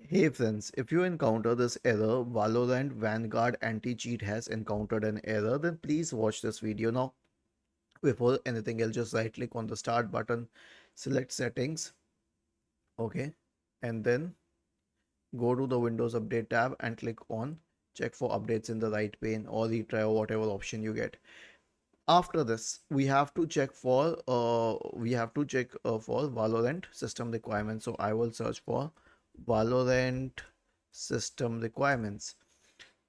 Hey friends, if you encounter this error, Valorant Vanguard Anti cheat has encountered an error, then please watch this video now. Before anything else, just right click on the start button, select settings, okay, and then go to the Windows Update tab and click on check for updates in the right pane or retry or whatever option you get. After this, we have to check for Valorant system requirements. So I will search for Valorant system requirements.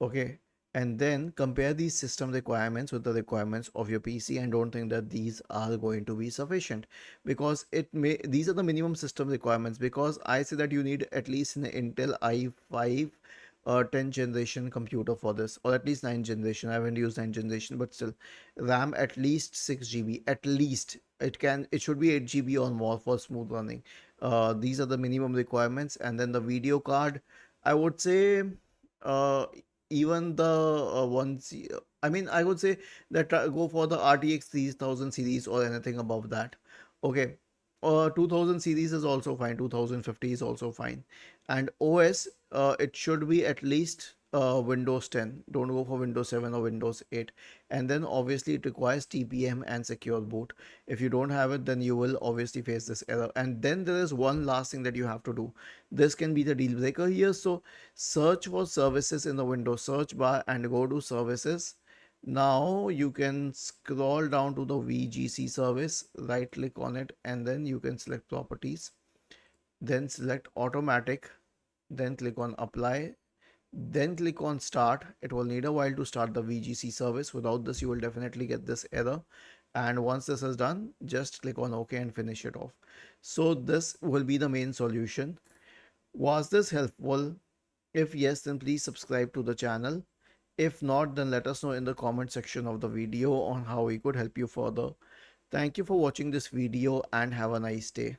Okay, and then compare these system requirements with the requirements of your PC and don't think that these are going to be sufficient, because these are the minimum system requirements, because I say that you need at least an Intel i5 10 generation computer for this, or at least 9 generation. I haven't used 9 generation, but still RAM at least 6 GB, at least it should be 8 GB or more for smooth running. These are the minimum requirements. And then the video card, I would say, uh, even the ones, I mean, I would say that go for the RTX 3000 series or anything above that. Okay. 2000 series is also fine, 2050 is also fine. And OS, it should be at least Windows 10. Don't go for Windows 7 or Windows 8. And then obviously it requires TPM and secure boot. If you don't have it, then you will obviously face this error. And then there is one last thing that you have to do. This can be the deal breaker here. So search for services in the Windows search bar and go to services. Now you can scroll down to the VGC service, right click on it, and then you can select properties, then select automatic, then click on apply, then click on start. It will need a while to start the VGC service. Without this, you will definitely get this error. And once this is done, just click on OK and finish it off. So this will be the main solution. Was this helpful? If yes, then please subscribe to the channel. If not, then let us know in the comment section of the video on how we could help you further. Thank you for watching this video and have a nice day.